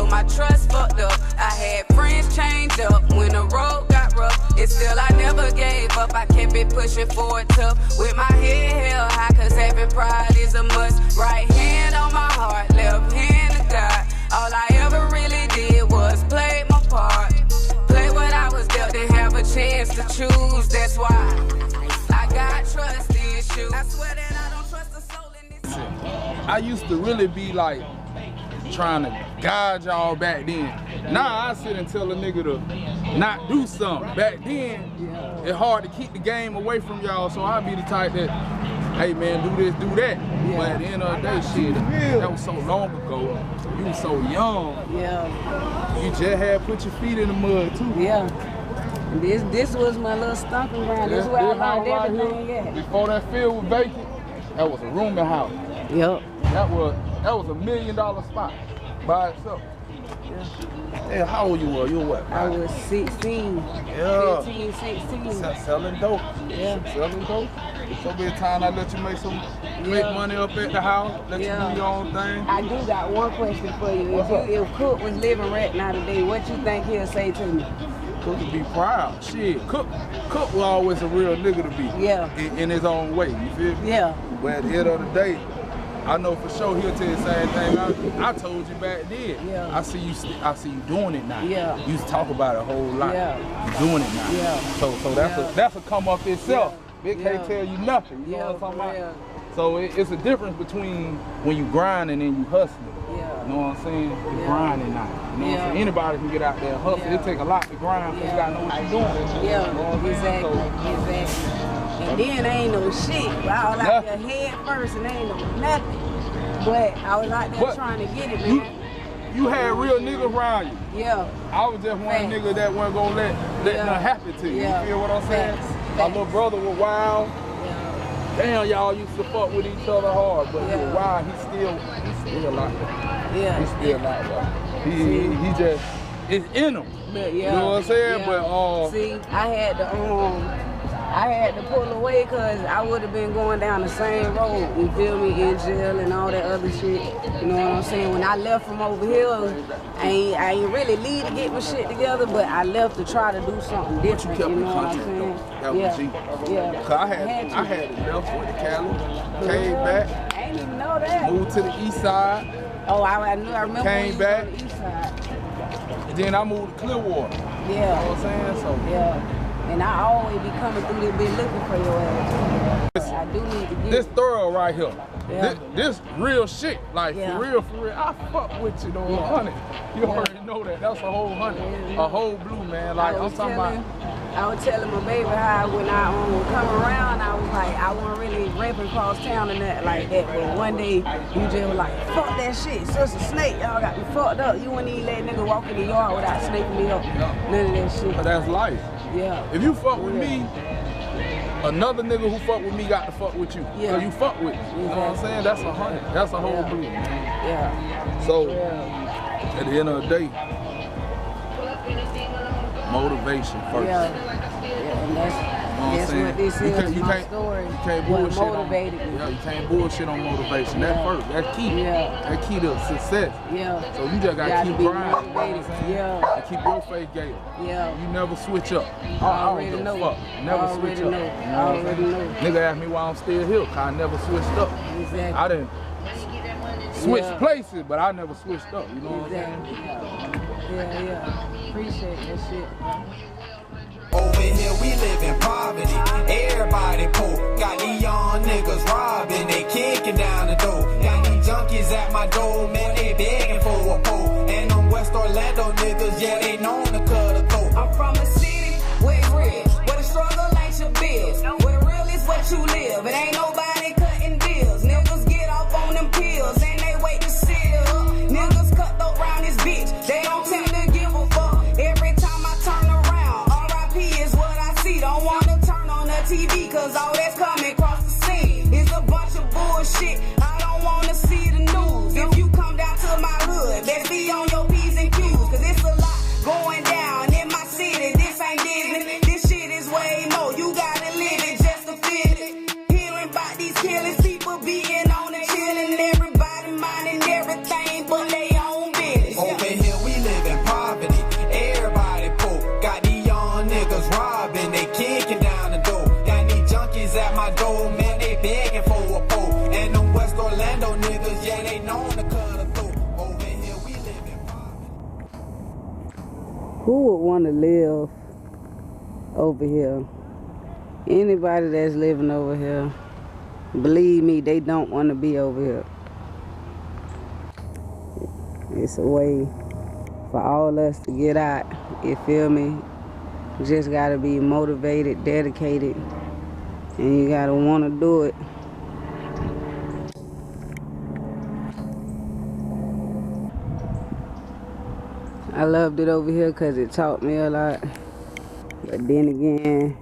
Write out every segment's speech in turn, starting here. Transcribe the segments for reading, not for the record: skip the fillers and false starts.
so my trust fucked up. I had friends change up when the road got rough. And still I never gave up, I kept it pushing forward tough. With my head held high, cause having pride is a must. Right hand on my heart, left hand to God. All I ever really did was play my part. Play what I was dealt, didn't have a chance to choose. That's why I got trust issues. I swear that I don't trust a soul in this. I used to really be like trying to guide y'all back then. Now I sit and tell a nigga to not do something. Back then, it's hard to keep the game away from y'all, so I be the type that, hey man, do this, do that. But at the end of the day, shit, that was so long ago. You was so young. Yeah. You just had put your feet in the mud too. Yeah. This was my little stomping ground. This is where I learned everything at. Before that field was vacant, that was a rooming house. Yep. That was $1 million spot by itself. Yeah. Hey, how old you were? You were what? I was 16. Yeah. 15, 16. Selling dope. Yeah. Selling dope. So many times I let you make money up at the house, let you do your own thing. I do got one question for you. If Cook was living right now today, what you think he'll say to me? Cook would be proud. Shit, Cook was always a real nigga to be. Yeah. In his own way, you feel me? Yeah. But at the end of the day, I know for sure he'll tell you the same thing I told you back then. Yeah. I see you doing it now. Yeah. You used to talk about it a whole lot. Yeah. You doing it now. Yeah. So that's a come up itself. It can't tell you nothing. You know what I'm talking about? So it's a difference between when you grind and then you hustling. Yeah. You know what I'm saying? You grinding now. You know what I'm saying? Anybody can get out there and hustle. It take a lot to grind because you gotta know what you're doing. Yeah, you know exactly. And then ain't no shit. I was out there head first and ain't no nothing. But I was out there trying to get it, man. You had real niggas around you. Yeah. I was just one nigga that wasn't gonna let nothing happen to you. You feel what I'm saying? My little brother was wild. Damn, y'all used to fuck with each other hard, but he was wild. He's still like that. Yeah. He's still like that. He just, it's in him. But you know what I'm saying? Yeah. But see, I had to pull away because I would have been going down the same road, you feel me, in jail and all that other shit. You know what I'm saying? When I left from over here, I ain't really leave to get my shit together, but I left to try to do something different. You know what I'm saying? That was G. Yeah. Cause I had it left, went to Cali, came back. I didn't even know that. Moved to the east side. Oh, I remember came back. On the east side. And then I moved to Clearwater. Yeah. You know what I'm saying? So yeah. And I always be coming through this bitch looking for your ass. I do need to get this thorough right here. Yeah. This real shit. Like for real. I fuck with you though, honey. You already know that. That's a whole honey. A whole blue, man. Like I'm talking about. I was telling my baby how when I would come around, I was like, I wasn't really rapping across town and that like that. But one day, you just was like, fuck that shit. Sister Snake, y'all got me fucked up. You wouldn't even let nigga walk in the yard without snaking me up. None of that shit. But that's life. Yeah. If you fuck with me, another nigga who fuck with me got to fuck with you. Yeah. So you fuck with me. You know what I'm saying? That's a honey. That's a whole blue, man. Yeah. So, at the end of the day, motivation first. And that's what this is, my story. You can't bullshit motivated me. Yeah, you can't bullshit on motivation. That's first. That's key. That's key to success. Yeah. So you just gotta keep grinding. Yeah. And keep your faith gated. Yeah. You never switch up. I already know. Fuck. Never switch up. I already know. Nigga asked me why I'm still here, cause I never switched up. Exactly. I didn't switch places, but I never switched up. You know what I'm saying? Yeah. Appreciate that shit. Over here we live in poverty, everybody poor. Got these young niggas robbing, they kicking down the door. Got these junkies at my door, man, they begging for a pole. And them West Orlando niggas, yeah, they known to cut a coat. I'm from a city where it's real, where the struggle ain't your bills, where the real is what you live. It ain't nobody cutting deals. Niggas get off on them pills and they wait to sit up. Niggas cut though round this bitch, they don't tend to give a fuck. Every time I turn around, R.I.P. is what I see. Don't wanna turn on the TV, cause all that's coming across the scene is a bunch of bullshit. I don't wanna see the news. If you come down to my hood, best be on your P's and Q's, cause it's a lot going down in my city. This ain't Disney, this shit is way more. You gotta live it just to feel it. Hearing about these killings, people being on and chilling, everybody minding everything but they own business. Over here want to live over here. Anybody that's living over here, believe me, they don't want to be over here. It's a way for all us to get out, you feel me? Just gotta be motivated, dedicated, and you gotta want to do it. I loved it over here because it taught me a lot. But then again,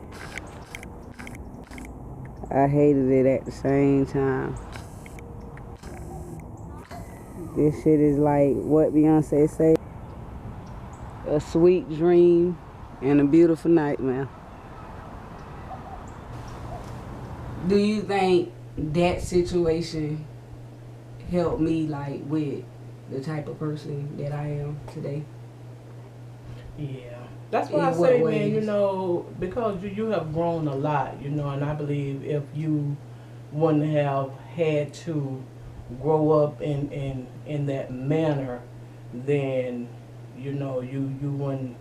I hated it at the same time. This shit is like what Beyonce say, a sweet dream and a beautiful nightmare. Do you think that situation helped me like with the type of person that I am today? Yeah, that's why I say, man, you know, because you have grown a lot, you know, and I believe if you wouldn't have had to grow up in that manner, then, you know, you wouldn't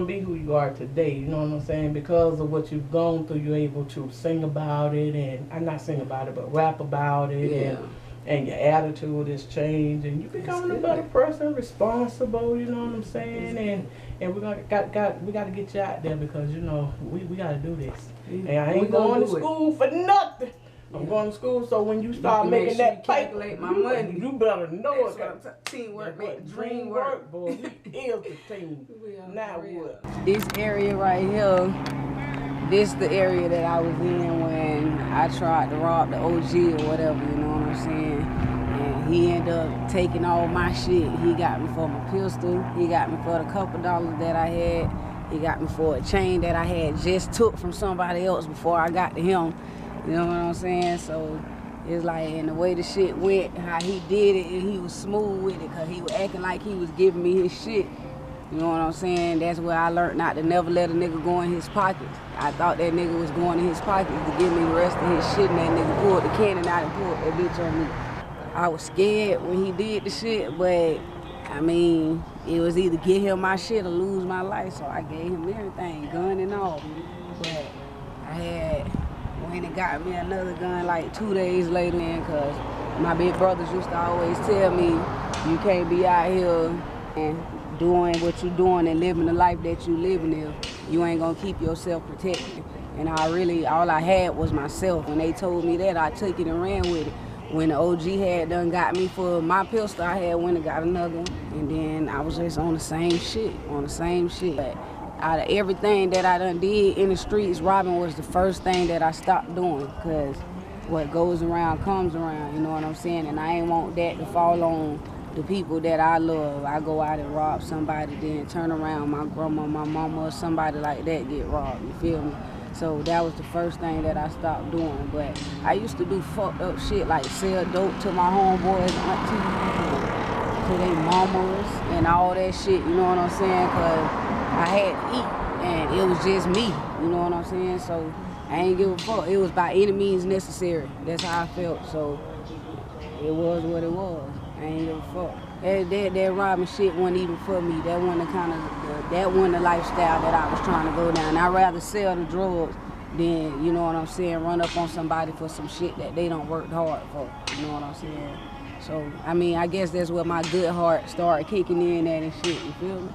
be who you are today, you know what I'm saying? Because of what you've gone through, you're able to sing about it, and I'm not sing about it, but rap about it, Yeah. and your attitude has changed, and you're becoming a better person, responsible, you know what I'm saying? And we got to get you out there because, you know, we got to do this. And I ain't going to school for nothing. I'm going to school, so when you start making that paper, you better know it. Teamwork, dream work, boy. We is the team. Now what? This area right here, this the area that I was in when I tried to rob the OG or whatever, you know what I'm saying? And he ended up taking all my shit. He got me for my pistol. He got me for the couple dollars that I had. He got me for a chain that I had just took from somebody else before I got to him. You know what I'm saying? So it's like, and the way the shit went, how he did it, and he was smooth with it, because he was acting like he was giving me his shit. You know what I'm saying? That's where I learned not to never let a nigga go in his pockets. I thought that nigga was going in his pockets to give me the rest of his shit, and that nigga pulled the cannon out and pulled that bitch on me. I was scared when he did the shit, but I mean, it was either get him my shit or lose my life, so I gave him everything, gun and all. But I went and got me another gun like 2 days later, because my big brothers used to always tell me, you can't be out here and doing what you're doing and living the life that you living if you ain't gonna keep yourself protected. And all I had was myself. When they told me that, I took it and ran with it. When the OG had done got me for my pistol, I had went and got another one. And then I was just on the same shit. But out of everything that I done did in the streets, robbing was the first thing that I stopped doing, because what goes around comes around, you know what I'm saying? And I ain't want that to fall on the people that I love. I go out and rob somebody, then turn around, my grandma, my mama, or somebody like that get robbed, you feel me? So that was the first thing that I stopped doing. But I used to do fucked up shit like sell dope to my homeboys, aunties, to their mamas, and all that shit, you know what I'm saying? Because I had to eat, and it was just me, you know what I'm saying? So I ain't give a fuck. It was by any means necessary. That's how I felt. So it was what it was. I ain't give a fuck. That robbing shit wasn't even for me. That wasn't the lifestyle that I was trying to go down. I'd rather sell the drugs than, you know what I'm saying, run up on somebody for some shit that they don't work hard for. You know what I'm saying? So, I mean, I guess that's where my good heart started kicking in at and shit, you feel me?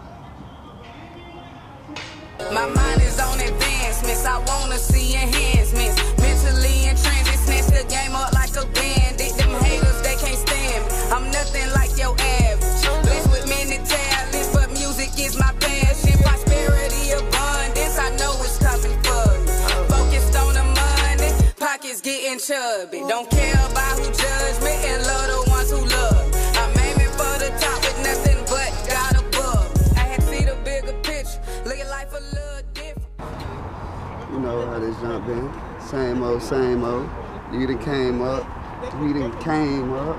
My mind is on advancements, I wanna see enhancements. Mentally in transit, snatch the game up like a bandit. Them haters, they can't stand me. I'm nothing like your average. Blessed with many talents, but music is my passion. Prosperity, abundance, I know it's coming for me. Focused on the money, pockets getting chubby. Don't care about who judge me and love the ones who love me. I'm aiming for the top with nothing but God above. I had to see the bigger picture, look at life a little different. You know how this jump been. Same old, same old. You done came up. We done came up.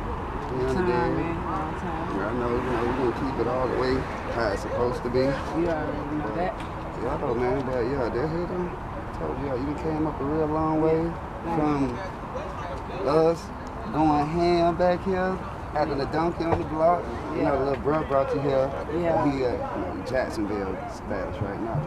You understand? I know, we're gonna keep it all the way how it's supposed to be. You already know that. Yeah, though, man, but yeah, that hit them. Told you, you done came up a real long way from us going ham back here, having a donkey on the block. You know, the little bro brought you here. Yeah. He Jacksonville status right now.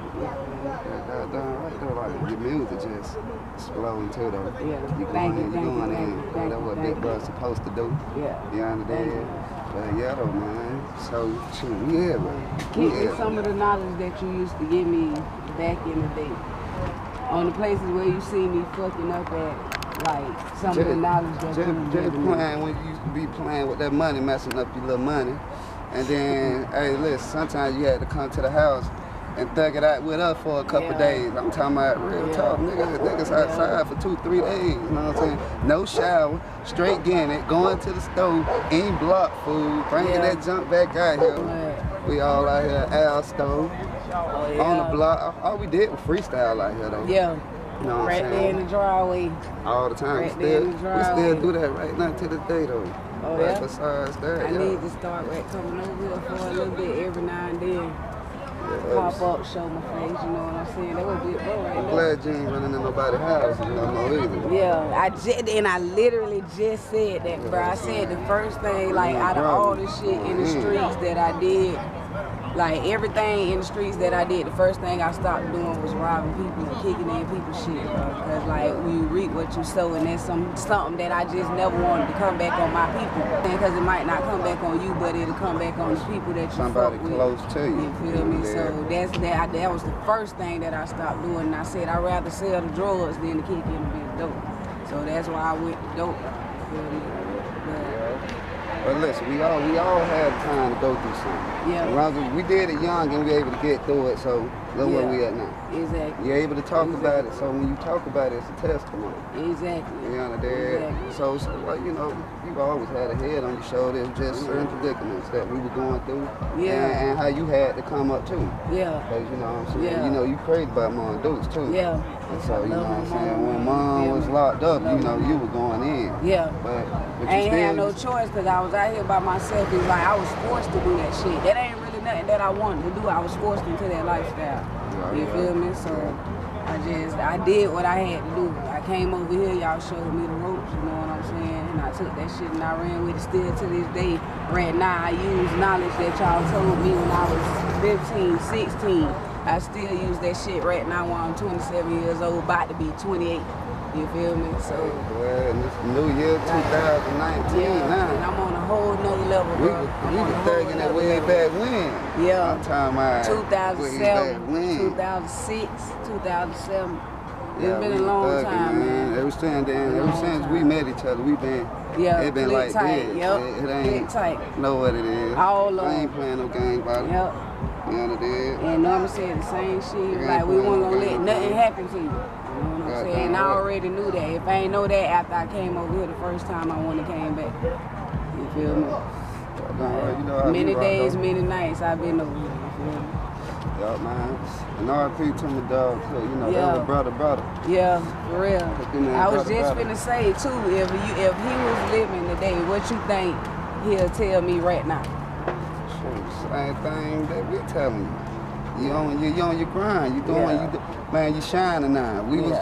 Goddamn right though, like your music just exploding too though. Yeah. You going in. That's what Big Brother's supposed to do. Yeah. You understand? But yeah though, man. So shoot, yeah, man. Give me some of the knowledge that you used to give me back in the day. On the places where you see me fucking up at, like some of the knowledge that you just playing when you used to be playing with that money, messing up your little money. And then, hey, listen, sometimes you had to come to the house and thug it out with us for a couple days. I'm talking about real talk, niggas outside for 2-3 days, you know what I'm saying? No shower, straight getting it, going to the stove, eating block food, bringing that junk back out here. We all out here at our stove, on the block. All we did was freestyle out here though. Yeah. You know what right I'm there in the driveway. All the time. Right we still do that right now to this day though. Oh, but yeah? besides that, I need to start coming over here for a little bit every now and then. Pop up, show my face, you know what I'm saying? That would be bro right I'm there. glad you ain't running in nobody's house, you know, no either. Yeah, I literally just said that, bro. I said the first thing, like, out of all the shit in the streets that I did, like, everything in the streets that I did, the first thing I stopped doing was robbing people and kicking in people's shit, bro. Because, like, when you reap what you sow, and that's something that I just never wanted to come back on my people. Because it might not come back on you, but it'll come back on the people that you Somebody fuck with. close to you. You feel me? So that was the first thing that I stopped doing. And I said I'd rather sell the drugs than to kick in a bit of dope. So that's why I went to dope. You feel me? But listen, we all had time to go through something. Yeah. As long as we did it young and we were able to get through it, so look where we at now. Exactly. You're able to talk about it, so when you talk about it, it's a testimony. Exactly. You understand? Exactly. So like, you know, you've always had a head on your shoulder. It's just certain predicaments that we were going through. Yeah. And how you had to come up too. Yeah. Because, you know what I'm saying? Yeah. You know, you prayed about Mom Dukes too. Yeah. And so, you know what I'm saying? When Mom was locked up, you know, you were going in. Yeah. But you I ain't still, had no choice because I was out here by myself. It's like I was forced to do that shit. That ain't really nothing that I wanted to do. I was forced into that lifestyle. You feel me? So I did what I had to do. I came over here, y'all showed me the ropes, you know what I'm saying? And I took that shit and I ran with it still to this day. Right now, I use knowledge that y'all told me when I was 15, 16. I still use that shit right now while I'm 27 years old, about to be 28. You feel me? So well, this new year 2019 now. And I'm on a whole nother level, We bro. were thugging that way back when. Yeah. I'm talking about 2007, when. 2006, 2007. Yeah, It's been a long thugging, time, man. Ever since we met each other, we been it been like tight. this. Yep. It ain't tight. know what it is. All I ain't playing no games about it. Yep. You know what it is? And Norma said the same shit. Like we wasn't gonna let nothing happen to you. You know what I'm saying? And I already knew that. If I ain't know that after I came over here the first time, I wouldn't have came back. You feel me? You know how Many we days, rock, many nights I've been over here. You feel me? Yup, man. And RP to my dog, too. You know, Yeah. that was brother. Yeah, for real. Man, I was brother, just brother. finna say too, if he was living today, what you think he'll tell me right now? Shoot, same thing that we're telling you. You on your grind. You doing man, you shining now. We was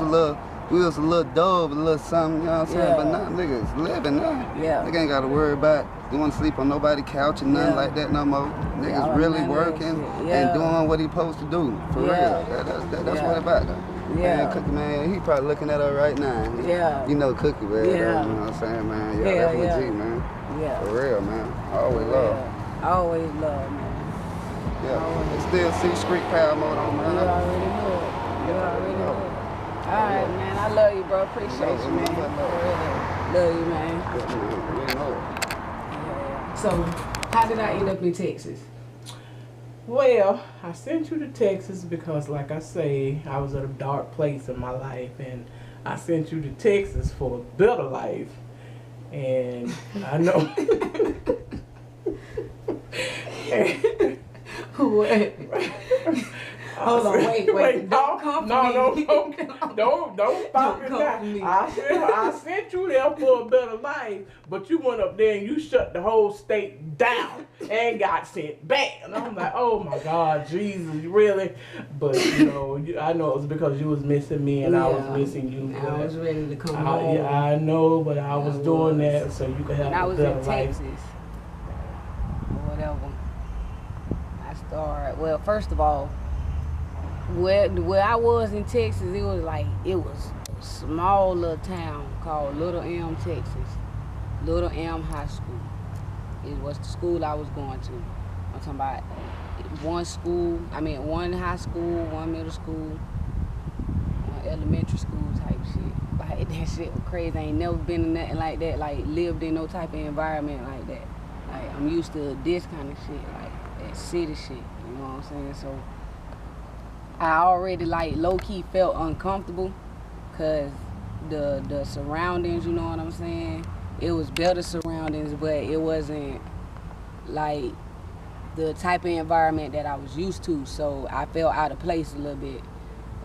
a little dove, a little something, you know what I'm saying? But now niggas living now. Yeah. Nigga ain't gotta worry about going to sleep on nobody's couch and nothing like that no more. Niggas really working and doing what he supposed to do. For real. That's what it's about though. Yeah. Man, Cookie, man, he probably looking at her right now. Yeah. You know Cookie, man. Yeah. You know what I'm saying, man? Yeah, that's my G, man. Yeah. For real, man. Always love. Always love, man. Yeah. And still see street power mode on, man. You already know it. You already know it. All right, man. I love you, bro. Appreciate you, man. Love you, man. We know it. So, how did I end up in Texas? Well, I sent you to Texas because, like I say, I was at a dark place in my life, and I sent you to Texas for a better life. And I know. What? Hold on, wait. Don't come for me. Don't stop it now. I sent you there for a better life, but you went up there and you shut the whole state down and got sent back. And I'm like, oh my God, Jesus, really? But you know, I know it was because you was missing me and I was missing you. I was ready to come home. Yeah, I know, but I was doing that so you could have I a was better in life. Texas. whatever. I started, well, first of all, where I was in Texas, it was a small little town called Little Elm, Texas. Little Elm High School. It was the school I was going to. I'm talking about one high school, one middle school, one elementary school type shit. Like, that shit was crazy. I ain't never been in nothing like that, like lived in no type of environment like that. Like, I'm used to this kind of shit, like that city shit, you know what I'm saying? So I already like low-key felt uncomfortable because the surroundings, you know what I'm saying? It was better surroundings, but it wasn't like the type of environment that I was used to, so I felt out of place a little bit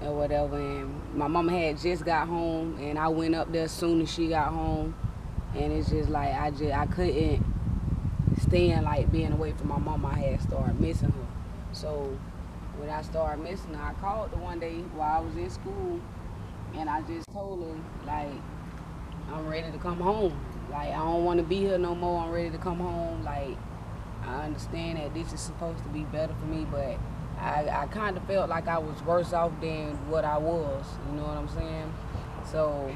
or whatever. And my mama had just got home, and I went up there as soon as she got home, and it's just like I couldn't stand like being away from my mama. I had started missing her. So when I started missing her, I called her one day while I was in school, and I just told her, like, I'm ready to come home. Like, I don't want to be here no more. I'm ready to come home. Like, I understand that this is supposed to be better for me, but I kind of felt like I was worse off than what I was. You know what I'm saying? So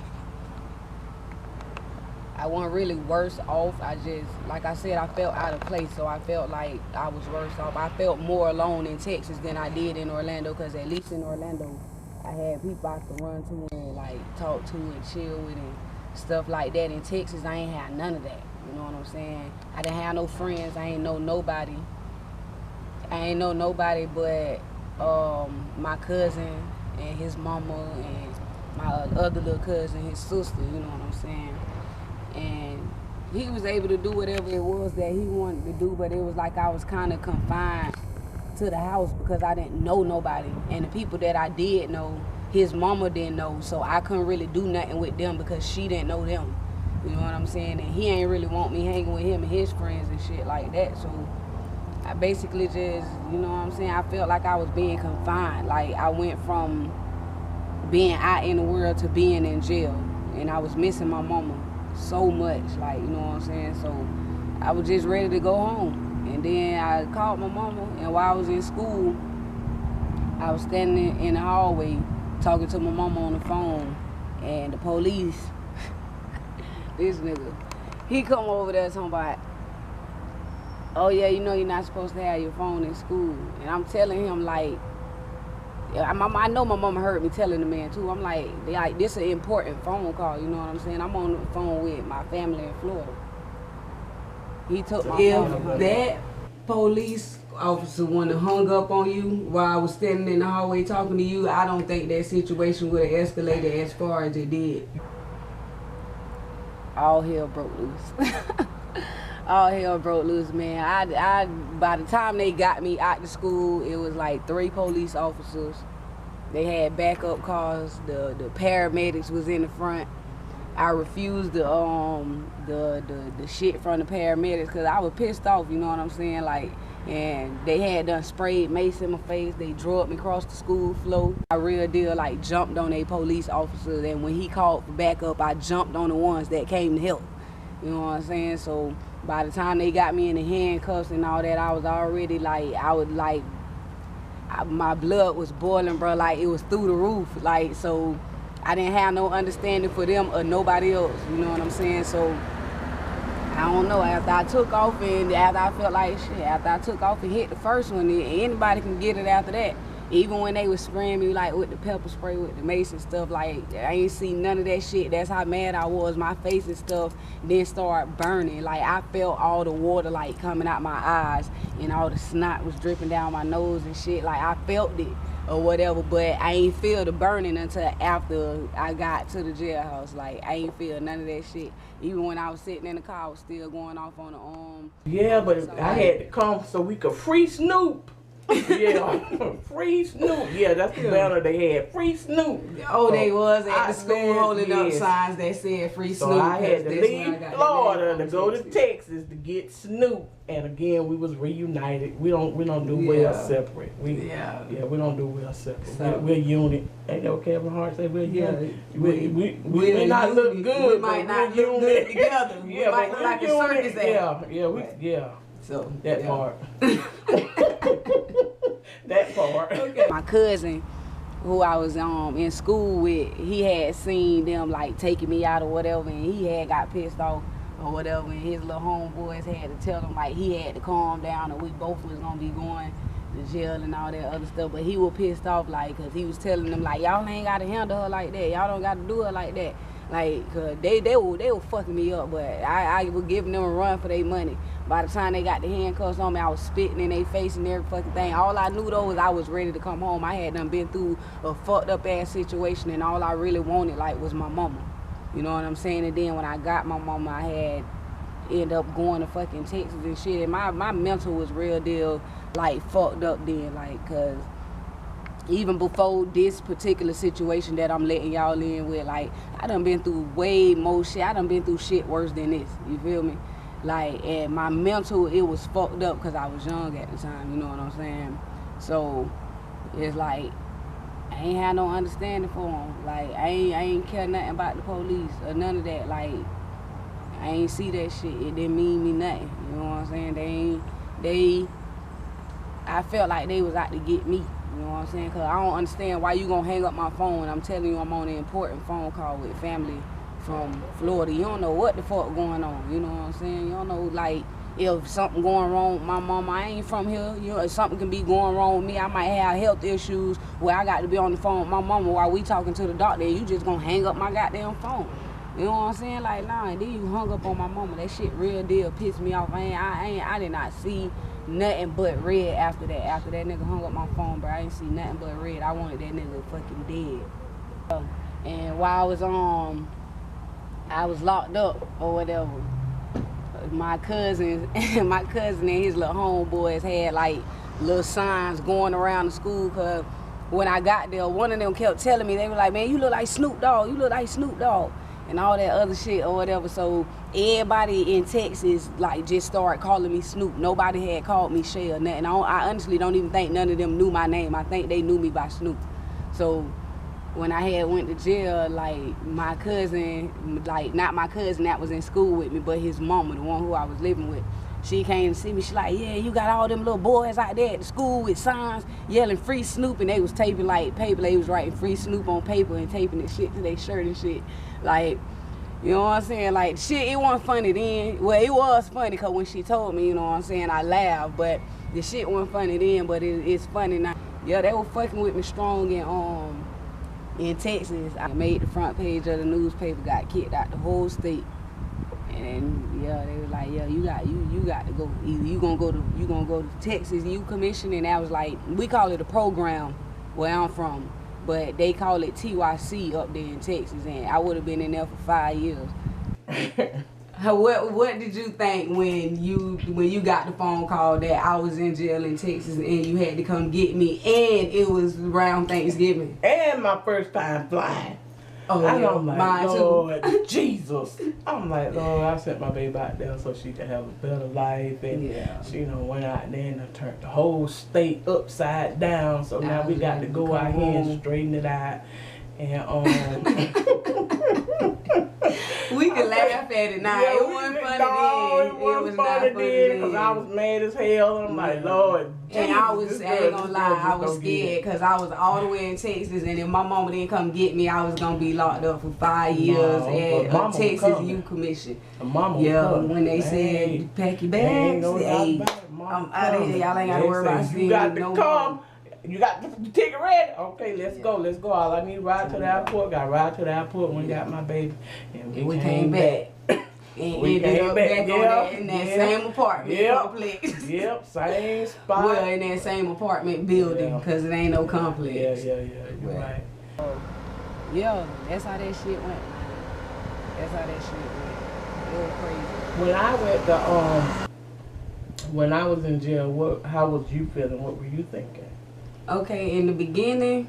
I wasn't really worse off. I just, like I said, I felt out of place, so I felt like I was worse off. I felt more alone in Texas than I did in Orlando, because at least in Orlando, I had people I could run to and like talk to and chill with and stuff like that. In Texas, I ain't had none of that. You know what I'm saying? I didn't have no friends. I ain't know nobody. But my cousin and his mama and my other little cousin, his sister, you know what I'm saying? And he was able to do whatever it was that he wanted to do, but it was like I was kind of confined to the house because I didn't know nobody. And the people that I did know, his mama didn't know, so I couldn't really do nothing with them because she didn't know them. You know what I'm saying? And he ain't really want me hanging with him and his friends and shit like that. So I basically just, you know what I'm saying, I felt like I was being confined. Like, I went from being out in the world to being in jail. And I was missing my mama so much, like, you know what I'm saying? So I was just ready to go home. And then I called my mama, and while I was in school, I was standing in the hallway talking to my mama on the phone, and the police, this nigga, he come over there talking about, oh yeah, you know you're not supposed to have your phone in school. And I'm telling him, like, I know my mama heard me telling the man too. I'm like, this is an important phone call, you know what I'm saying? I'm on the phone with my family in Florida. He took my phone. If that police officer wouldn't have hung up on you while I was standing in the hallway talking to you, I don't think that situation would have escalated as far as it did. All hell broke loose. All hell broke loose, man. I by the time they got me out of school, it was like 3 police officers. They had backup cars. The paramedics was in the front. I refused the shit from the paramedics because I was pissed off, you know what I'm saying? Like, and they had done sprayed mace in my face. They drugged me across the school floor. I real deal like jumped on a police officer, and when he called for backup, I jumped on the ones that came to help. You know what I'm saying? So by the time they got me in the handcuffs and all that, I was already like, my blood was boiling, bro. Like, it was through the roof. Like, so I didn't have no understanding for them or nobody else. You know what I'm saying? So I don't know. After I took off and after I felt like shit, after I took off and hit the first one, anybody can get it after that. Even when they was spraying me like with the pepper spray, with the mace and stuff, like I ain't seen none of that shit. That's how mad I was. My face and stuff then started burning. Like, I felt all the water like coming out my eyes and all the snot was dripping down my nose and shit. Like, I felt it or whatever, but I ain't feel the burning until after I got to the jailhouse. Like, I ain't feel none of that shit. Even when I was sitting in the car, I was still going off on the arm. Yeah, but I had to come so we could free Snoop. Yeah, free Snoop. Yeah, that's the banner they had. Free Snoop. Oh, they was at the school holding up signs that said free Snoop. So I had to leave Florida to go to Texas to get Snoop. And again, we was reunited. We don't do well separate. We don't do well separate. We're unit. Ain't that what Kevin Hart said? We're unit. We may not look good, we might not look good together. We might look like a circus act. So that part. That part. Okay. My cousin, who I was in school with, he had seen them like taking me out or whatever, and he had got pissed off or whatever, and his little homeboys had to tell him like he had to calm down, and we both was gonna be going to jail and all that other stuff. But he was pissed off like, cause he was telling them like, y'all ain't gotta handle her like that, y'all don't gotta do her like that. Like, cause they were fucking me up, but I was giving them a run for their money. By the time they got the handcuffs on me, I was spitting in their face and every fucking thing. All I knew though was I was ready to come home. I had done been through a fucked up ass situation, and all I really wanted like was my mama. You know what I'm saying? And then when I got my mama, I had ended up going to fucking Texas and shit. And my mental was real deal like fucked up then, like, cause even before this particular situation that I'm letting y'all in with, like, I done been through way more shit. I done been through shit worse than this, you feel me? Like, and my mental, it was fucked up because I was young at the time, you know what I'm saying? So, it's like, I ain't had no understanding for them. Like, I ain't care nothing about the police or none of that. Like, I ain't see that shit. It didn't mean me nothing, you know what I'm saying? I felt like they was out to get me. You know what I'm saying? Because I don't understand why you gonna hang up my phone and I'm telling you I'm on an important phone call with family from Florida. You don't know what the fuck going on. You know what I'm saying? You don't know, like, if something going wrong with my mama. I ain't from here. You know, if something can be going wrong with me, I might have health issues where I got to be on the phone with my mama while we talking to the doctor, and you just gonna hang up my goddamn phone. You know what I'm saying? Like, nah, and then you hung up on my mama. That shit real deal pissed me off. I did not see nothing but red after that. After that nigga hung up my phone, bro, I ain't see nothing but red. I wanted that nigga fucking dead. And while I was locked up or whatever, my cousin and his little homeboys had like little signs going around the school, cause when I got there, one of them kept telling me, they were like, man, you look like Snoop Dogg, you look like Snoop Dogg, and all that other shit or whatever. So everybody in Texas like just started calling me Snoop. Nobody had called me Shay or nothing. I honestly don't even think none of them knew my name. I think they knew me by Snoop. So when I had went to jail, like, my cousin, like, not my cousin that was in school with me, but his mama, the one who I was living with, she came to see me. She like, yeah, you got all them little boys out there at the school with signs yelling free Snoop, and they was taping like paper. They was writing free Snoop on paper and taping the shit to their shirt and shit. Like, you know what I'm saying? Like, shit, it wasn't funny then. Well, it was funny because when she told me, you know what I'm saying, I laughed, but the shit wasn't funny then, but it's funny now. Yeah, they were fucking with me strong in Texas. I made the front page of the newspaper, got kicked out the whole state. And yeah, they was like, yeah, you got to go. Either you gonna go to Texas Youth Commission, and that was like, we call it a program where I'm from, but they call it TYC up there in Texas, and I would have been in there for 5 years. What did you think when you got the phone call that I was in jail in Texas and you had to come get me, and it was around Thanksgiving? And my first time flying. Oh, and yeah, I'm like, mine Lord too. Jesus. I'm like, Lord, I sent my baby out there so she could have a better life. And Yeah. she, went out there and turned the whole state upside down. So now we got to go out here and straighten it out. And we can laugh at it now. Yeah, it wasn't funny then. It wasn't funny then because I was mad as hell. I'm like, Lord. And I ain't gonna lie, I was scared because I was all the way in Texas, and if my mama didn't come get me, I was gonna be locked up for 5 years at Texas Youth Commission. When they said pack your bags, hey, I'm out of here. Y'all ain't gotta worry about seeing me no more. You got the ticket ready? Okay, let's go. All I need to ride to the airport. Got to ride to the airport when got my baby. And we came back. And we ended up back in that same apartment complex. Yep, same spot. Well, in that same apartment building, because it ain't no complex. Yeah, you're right. Yeah, that's how that shit went. That's how that shit went. It was crazy. When I was in jail, how was you feeling? What were you thinking? Okay, in the beginning,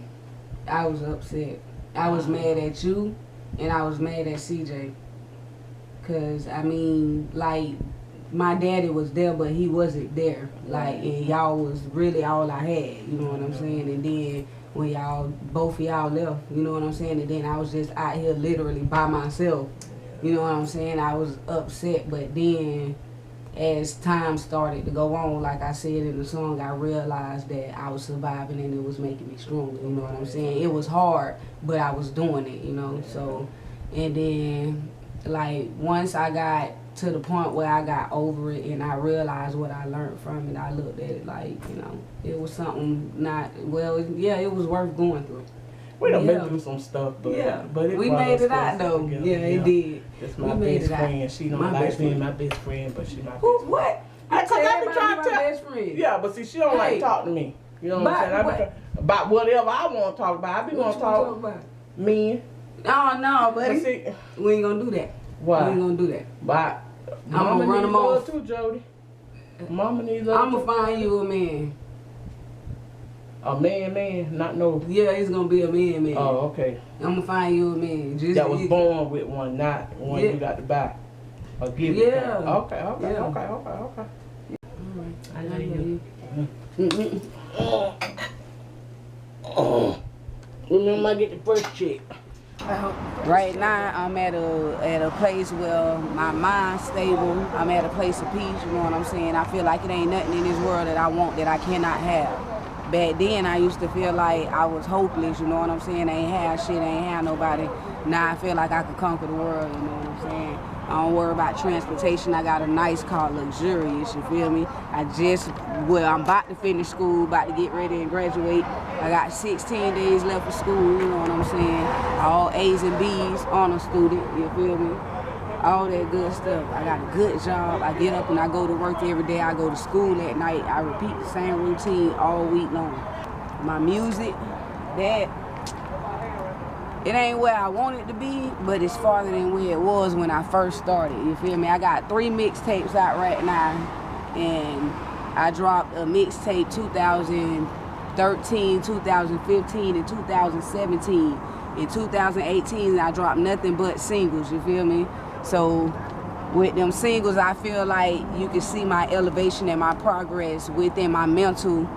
I was upset. I was mad at you, and I was mad at CJ. Cause I mean, like, my daddy was there, but he wasn't there. Like, and y'all was really all I had. You know what I'm saying? And then when both of y'all left, you know what I'm saying? And then I was just out here literally by myself. You know what I'm saying? I was upset, but then as time started to go on, like I said in the song, I realized that I was surviving and it was making me stronger, you know what I'm saying? It was hard, but I was doing it, you know, so, and then, like, once I got to the point where I got over it and I realized what I learned from it, I looked at it like, you know, it was something not, well, yeah, it was worth going through. We done been through some stuff, but but we made it out though. Yeah, it did. That's my best friend. She don't like being my best friend, but she my best friend. What? I tell everybody my best friend. Yeah, but see, she don't like to talk to me. You know what I'm saying? About whatever I want to talk about. I be want to talk about men. Oh no, buddy. See, we ain't gonna do that. Why? We ain't gonna do that. But Mama run them off too, Jody. Mama needs love. I'm gonna find you a man. A man, not no. Yeah, he's gonna be a man. Oh, okay. I'm gonna find you a man. Just that was born with one, not one you got to buy or give. Yeah. Okay. I know you. Remember, I get the first check. Right now, I'm at a place where my mind's stable. I'm at a place of peace. You know what I'm saying? I feel like it ain't nothing in this world that I want that I cannot have. Back then, I used to feel like I was hopeless, you know what I'm saying? I ain't have shit, I ain't have nobody. Now I feel like I could conquer the world, you know what I'm saying? I don't worry about transportation. I got a nice car, luxurious, you feel me? I'm about to finish school, about to get ready and graduate. I got 16 days left of school, you know what I'm saying? All A's and B's, honor student, you feel me? All that good stuff. I got a good job. I get up and I go to work every day. I go to school at night. I repeat the same routine all week long. My music, that, it ain't where I want it to be, but it's farther than where it was when I first started. You feel me? I got 3 mixtapes out right now, and I dropped a mixtape 2013, 2015, and 2017. In 2018, I dropped nothing but singles, you feel me? So with them singles, I feel like you can see my elevation and my progress within my mental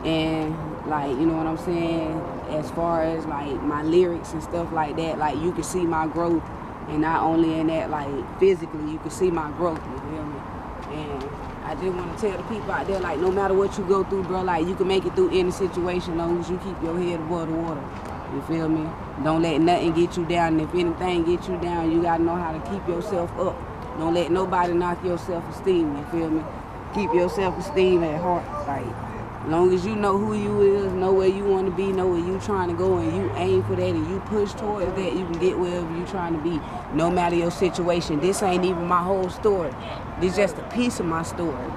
and, like, you know what I'm saying, as far as like my lyrics and stuff like that. Like, you can see my growth, and not only in that, like physically, you can see my growth, you feel me? And I just want to tell the people out there, like, no matter what you go through, bro, like, you can make it through any situation as long as you keep your head above the water. You feel me? Don't let nothing get you down. And if anything gets you down, you gotta know how to keep yourself up. Don't let nobody knock your self-esteem, you feel me? Keep your self-esteem at heart. Like, as long as you know who you is, know where you want to be, know where you trying to go, and you aim for that and you push towards that, you can get wherever you trying to be, no matter your situation. This ain't even my whole story. This just a piece of my story.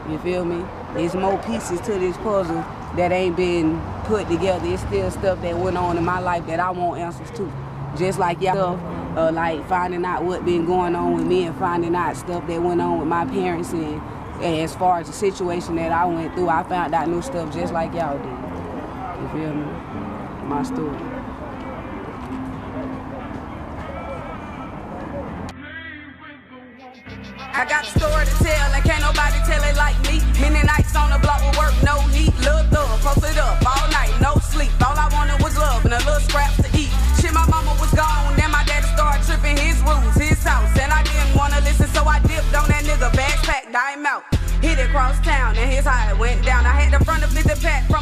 You feel me? There's more pieces to this puzzle that ain't been put together. It's still stuff that went on in my life that I want answers to. Just like y'all, like finding out what been going on with me and finding out stuff that went on with my parents, and as far as the situation that I went through, I found out new stuff just like y'all did. You feel me? My story. I got a story to tell, and can't nobody tell it like me. Many nights on the block with work, no heat. Little thug, posted up all night, no sleep. All I wanted was love and a little scraps to eat. Shit, my mama was gone, then my daddy started tripping his rules, his house. And I didn't want to listen, so I dipped on that nigga, bags packed, dime out. Hit it across town, and here's how it went down. I had to front of the pack from